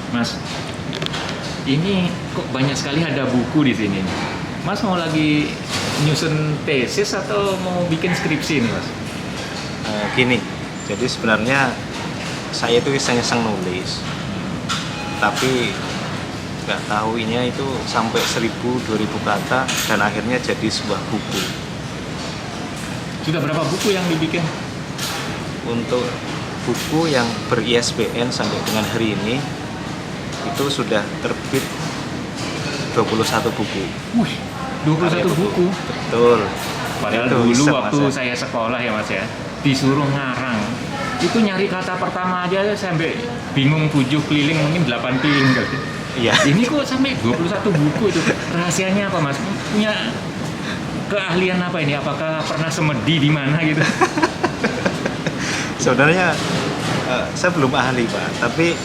Mas, ini kok banyak sekali ada buku di sini. Mas mau lagi nyusun tesis atau mau bikin skripsi nih, Mas? Gini, jadi sebenarnya saya itu iseng-iseng nulis, tapi nggak tahunya itu sampai 1000-2000 kata dan akhirnya jadi sebuah buku. Sudah berapa buku yang dibikin? Untuk buku yang ber-ISBN sampai dengan hari ini itu sudah terbit 21 buku. Wih, 21 buku. Betul. Padahal Itu dulu iseng, waktu Mas, ya. saya sekolah ya, Mas ya, disuruh ngarang. Itu nyari kata pertama aja sampai bingung 7 keliling, mungkin 8 keliling kali. Iya. Ini kok sampai 21 buku itu. Rahasianya apa, Mas? Punya keahlian apa ini? Apakah pernah semedi di mana gitu? Sebenarnya saya belum ahli, Pak, tapi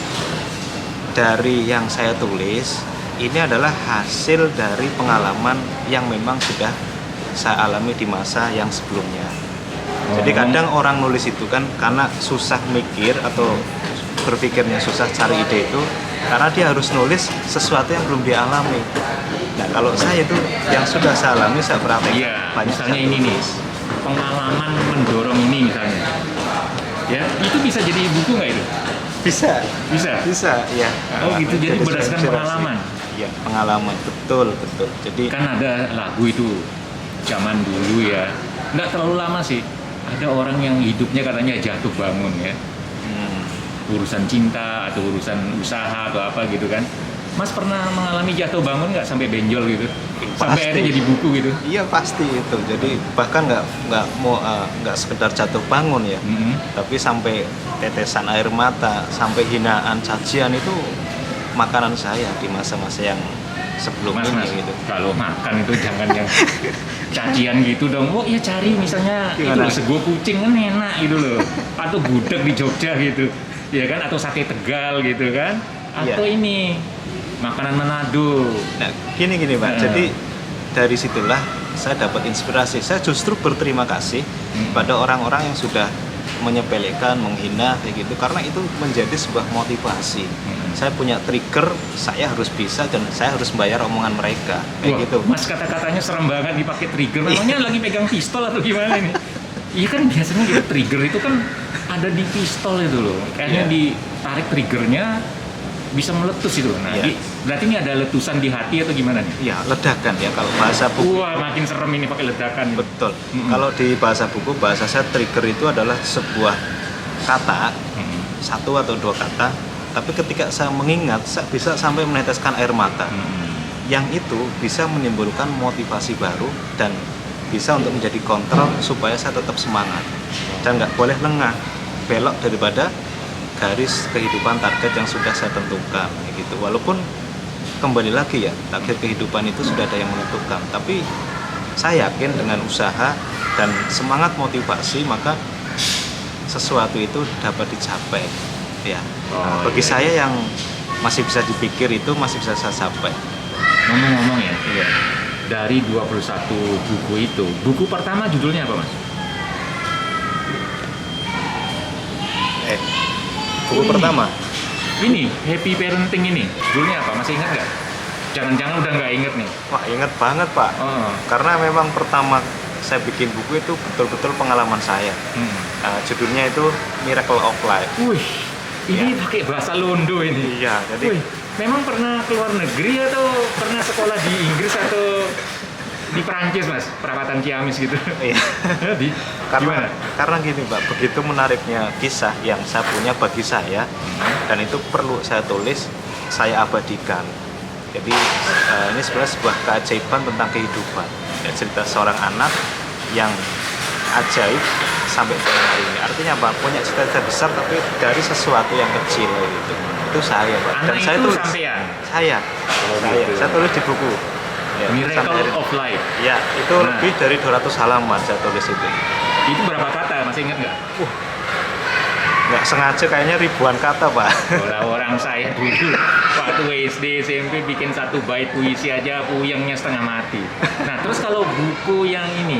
dari yang saya tulis ini adalah hasil dari pengalaman yang memang sudah saya alami di masa yang sebelumnya. Jadi kadang orang nulis itu kan karena susah mikir atau berpikirnya susah cari ide itu karena dia harus nulis sesuatu yang belum dia alami. Nah, kalau saya itu yang sudah saya alami saya praktekkan. Iya, misalnya ini nih, pengalaman mendorong ini misalnya. Ya, itu bisa jadi buku nggak itu? Bisa, Bisa. ya. Oh gitu, jadi berdasarkan inspirasi. pengalaman. Iya, pengalaman, betul. Jadi Kan ada lagu itu zaman dulu ya, nggak terlalu lama sih. Ada orang yang hidupnya katanya jatuh bangun ya, urusan cinta atau urusan usaha atau apa gitu kan. Mas pernah mengalami jatuh bangun nggak sampai benjol gitu? Sampai Pasti. akhirnya jadi buku gitu? iya pasti itu. Jadi bahkan nggak sekedar jatuh bangun ya, tapi sampai tetesan air mata, sampai hinaan, cacian itu makanan saya di masa-masa yang sebelum Mas, ini gitu. kalau makan itu jangan yang cacian gitu dong. Oh iya, cari misalnya Gimana? itu sego kucing kan enak gitu loh, atau gudeg di Jogja gitu, ya kan, atau sate Tegal gitu kan, atau Iya. ini makanan Manado. Nah, gini Pak. Jadi dari situlah saya dapat inspirasi. Saya justru berterima kasih pada orang-orang yang sudah menyepelekan, menghina kayak gitu, karena itu menjadi sebuah motivasi. Saya punya trigger, saya harus bisa dan saya harus membayar omongan mereka kayak Wah, gitu. Mas, kata-katanya serem banget dipakai trigger. Namanya lagi pegang pistol atau gimana ini? Iya kan, biasanya gitu, trigger itu kan ada di pistol itu loh. Kayaknya Iya. ditarik triggernya bisa meletus itu. Nah, Iya. berarti ini ada letusan di hati atau gimana nih? Ya, ledakan ya kalau bahasa buku. Wah, makin serem ini pakai ledakan. Betul. Kalau di bahasa buku, bahasa saya trigger itu adalah sebuah kata, satu atau dua kata, tapi ketika saya mengingat, saya bisa sampai meneteskan air mata. Yang itu bisa menimbulkan motivasi baru dan bisa untuk menjadi kontrol supaya saya tetap semangat dan nggak boleh lengah, belok daripada garis kehidupan target yang sudah saya tentukan gitu. Walaupun kembali lagi ya, takdir kehidupan itu sudah ada yang menentukan, tapi saya yakin dengan usaha dan semangat motivasi maka sesuatu itu dapat dicapai ya. Bagi iya. saya yang masih bisa dipikir itu masih bisa saya capai. Ngomong-ngomong ya, dari 21 buku itu, buku pertama judulnya apa, Mas? Buku pertama Ini, Happy Parenting ini, judulnya apa? Masih ingat nggak? Jangan-jangan udah nggak inget nih. wah ingat banget Pak, Oh. karena memang pertama saya bikin buku itu betul-betul pengalaman saya. Judulnya itu Miracle of Life. Wih, ini pakai bahasa Londo ini. Iya, jadi Wih, memang pernah keluar negeri atau pernah sekolah di Inggris atau di Perancis, Mas? Perawatan Ciamis gitu. iya. Di gimana? Karena gini Pak, begitu menariknya kisah yang saya punya bagi saya dan itu perlu saya tulis, saya abadikan. Jadi ini sebenarnya sebuah keajaiban tentang kehidupan. Ya, cerita seorang anak yang ajaib sampai dengan hari ini. Artinya apa? Punya cita-cita besar tapi dari sesuatu yang kecil gitu. Itu saya Pak. Anak saya itu tulis. sampean. Saya tulis di buku. Ya, sampai Miracle hari ini. of Life. Ya, itu Nah. lebih dari 200 halaman saya tulis itu. Itu berapa kata? Masih ingat nggak? Nggak sengaja kayaknya ribuan kata Pak. Orang-orang saya dulu waktu SD SMP bikin satu bait puisi aja puyengnya setengah mati. Nah, terus kalau buku yang ini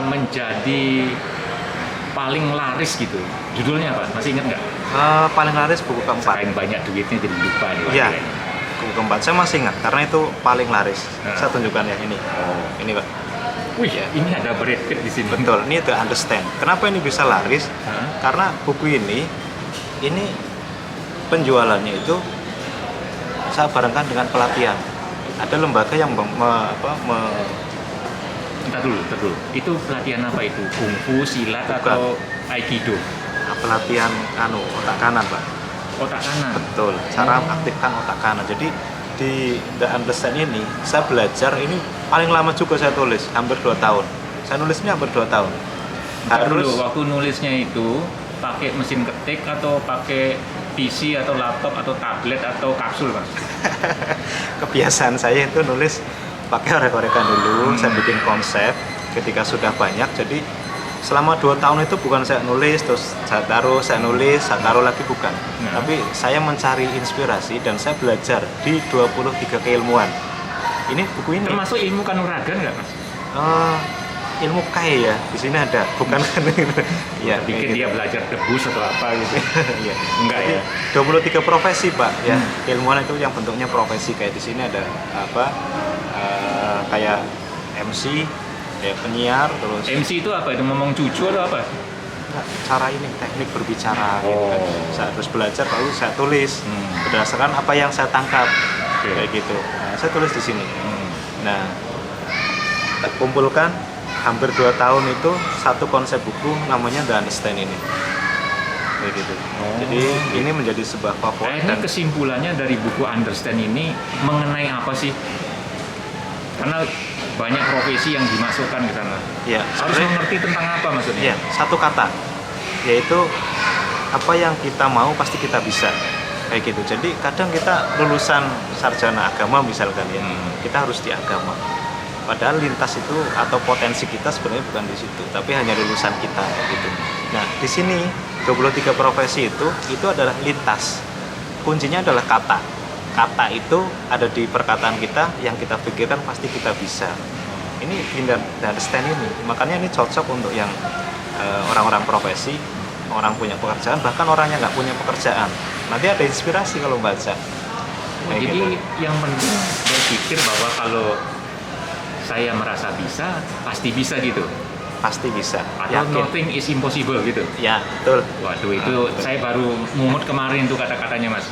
menjadi paling laris gitu, judulnya apa? Masih ingat nggak? Paling laris buku keempat. Saking banyak duitnya jadi lupa nih. Iya. akhirnya. Buku keempat saya masih ingat karena itu paling laris. Nah. Saya tunjukkan ya ini. Oh. Ini Pak. Wih, ini ada Brad Pitt di sini. Betul, ini The Understand. Kenapa ini bisa laris? Hah? Karena buku ini penjualannya itu saya barengkan dengan pelatihan. Ada lembaga yang Entar dulu. Itu pelatihan apa itu? Kungfu, silat, Bukan. atau aikido? pelatihan otak kanan, Pak. Otak kanan. Betul, cara Oh. aktifkan otak kanan. Jadi di The Understand ini saya belajar ini paling lama juga saya tulis, hampir 2 tahun. Saya nulis ini hampir 2 tahun. Entar dulu, waktu nulisnya itu pakai mesin ketik atau pakai PC atau laptop atau tablet atau kapsul, Mas? Kebiasaan saya itu nulis pakai orek-orekan dulu, saya bikin konsep ketika sudah banyak. Jadi selama 2 tahun itu bukan saya nulis terus saya taruh lagi, bukan. Nah. Tapi saya mencari inspirasi dan saya belajar di 23 keilmuan. Ini buku ini Termasuk ilmu kanuragan nggak, Mas? ilmu kai ya, di sini ada, bukan kan? Ya, Bikin dia belajar debus atau apa gitu. Iya. Enggak ya? 23 profesi, Pak, ya. Keilmuan itu yang bentuknya profesi, kayak di sini ada kayak MC, kayak penyiar, terus MC itu apa? Itu ngomong cucu atau apa? cara ini teknik berbicara gitu kan. Oh. Saya terus belajar lalu saya tulis berdasarkan apa yang saya tangkap. Oke. Kayak gitu. Nah, saya tulis di sini. Hmm. Nah, kita kumpulkan hampir 2 tahun itu satu konsep buku namanya The Understand ini. Kayak gitu. Oh. Jadi ini menjadi sebuah favorit Akhirnya dan kesimpulannya dari buku Understand ini mengenai apa sih? Karena banyak profesi yang dimasukkan ke sana. ya, Harus sebenarnya mengerti tentang apa maksudnya? ya, satu kata, yaitu apa yang kita mau pasti kita bisa. Kayak gitu. Jadi kadang kita lulusan sarjana agama misalkan ya, kita harus di agama. Padahal lintas itu atau potensi kita sebenarnya bukan di situ, tapi hanya lulusan kita gitu. Nah, di sini 23 profesi itu adalah lintas. Kuncinya adalah kata. Kata itu ada di perkataan kita, yang kita pikirkan pasti kita bisa. Ini The Understand ini. Makanya ini cocok untuk yang orang-orang profesi, orang punya pekerjaan, bahkan orang yang nggak punya pekerjaan. Nanti ada inspirasi kalau baca. Kayak Jadi gitu. yang penting berpikir bahwa kalau saya merasa bisa, pasti bisa gitu. Pasti bisa. Atau Yakin. nothing is impossible gitu. Ya, betul. Waduh, itu saya baru mumut kemarin tuh kata-katanya, Mas.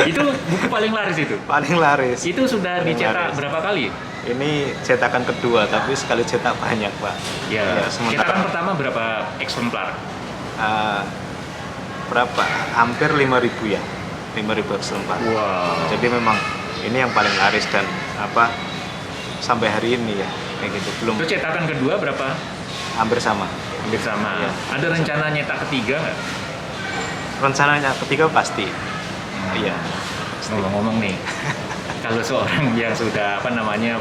Itu buku paling laris itu. Paling laris. Itu sudah Paling dicetak laris. berapa kali? Ini cetakan kedua, tapi sekali cetak banyak, Pak. Ya, sementara cetakan pertama berapa eksemplar? berapa? Hampir 5.000 ya. 5.000 eksemplar. Wow. Jadi memang ini yang paling laris dan sampai hari ini ya. Kayak gitu. Belum Itu cetakan kedua berapa? hampir sama. Hampir sama. Iya. Ada rencana nyetak ketiga nggak? Rencananya ketiga pasti. Iya. Ngomong-ngomong nih, kalau seorang yang sudah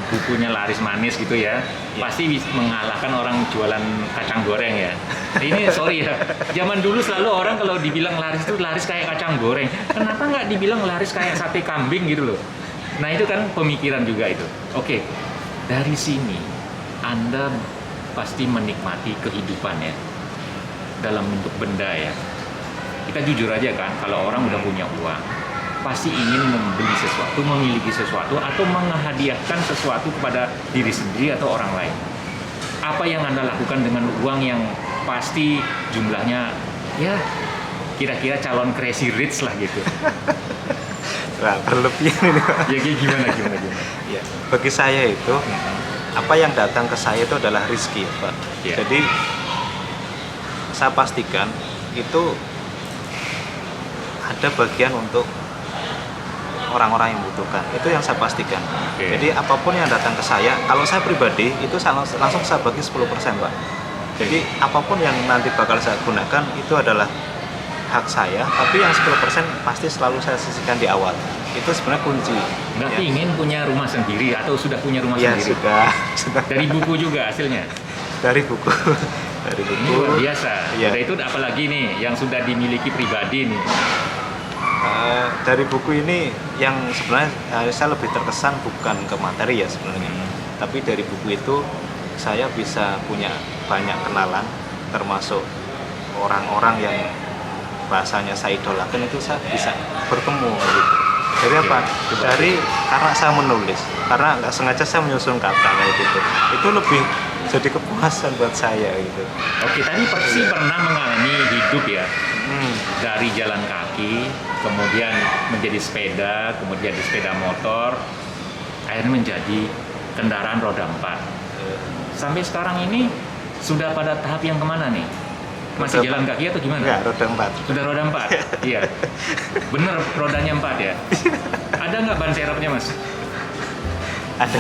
bukunya laris manis gitu ya, pasti mengalahkan orang jualan kacang goreng ya. Ini sorry ya, zaman dulu selalu orang kalau dibilang laris itu laris kayak kacang goreng. Kenapa nggak dibilang laris kayak sate kambing gitu loh? Nah itu kan pemikiran juga itu. Oke, dari sini Anda pasti menikmati kehidupan ya dalam bentuk benda ya. Kita jujur aja kan, kalau orang udah punya uang, pasti ingin membeli sesuatu, memiliki sesuatu, atau menghadiahkan sesuatu kepada diri sendiri atau orang lain. Apa yang Anda lakukan dengan uang yang pasti jumlahnya ya kira-kira calon crazy rich lah gitu. Nah, berlebihan ini, Pak. Ya kayak gimana? Ya, bagi saya itu apa yang datang ke saya itu adalah rezeki, Pak. Iya. Jadi saya pastikan itu ada bagian untuk orang-orang yang membutuhkan. Itu yang saya pastikan. Oke. Jadi apapun yang datang ke saya, kalau saya pribadi itu langsung saya bagi 10%, Pak. Jadi apapun yang nanti bakal saya gunakan itu adalah hak saya, tapi yang 10% pasti selalu saya sisihkan di awal. Itu sebenarnya kunci. Nggak Ya. ingin punya rumah sendiri atau sudah punya rumah Ya sendiri? sudah. Dari buku juga hasilnya? Dari buku. Dari Ini buku. luar biasa. Iya. Udah itu apalagi nih yang sudah dimiliki pribadi nih? Dari buku ini yang sebenarnya saya lebih terkesan bukan ke materi ya sebenarnya, tapi dari buku itu saya bisa punya banyak kenalan, termasuk orang-orang yang bahasanya saya idolakan itu saya bisa bertemu gitu. Dari apa? Oke, coba. Karena saya menulis, karena nggak sengaja saya menyusun kata kayak gitu. Itu lebih jadi kepuasan buat saya gitu. Oke, tadi Persi pernah mengalami hidup ya, Hmm. dari jalan kaki, kemudian menjadi sepeda, kemudian di sepeda motor, akhirnya menjadi kendaraan roda 4. Sampai sekarang ini sudah pada tahap yang kemana nih? Masih Roda jalan kaki atau gimana? Enggak, roda 4. Sudah roda 4? Iya. Bener, rodanya 4 ya? Ada nggak ban serepnya, Mas? Ada.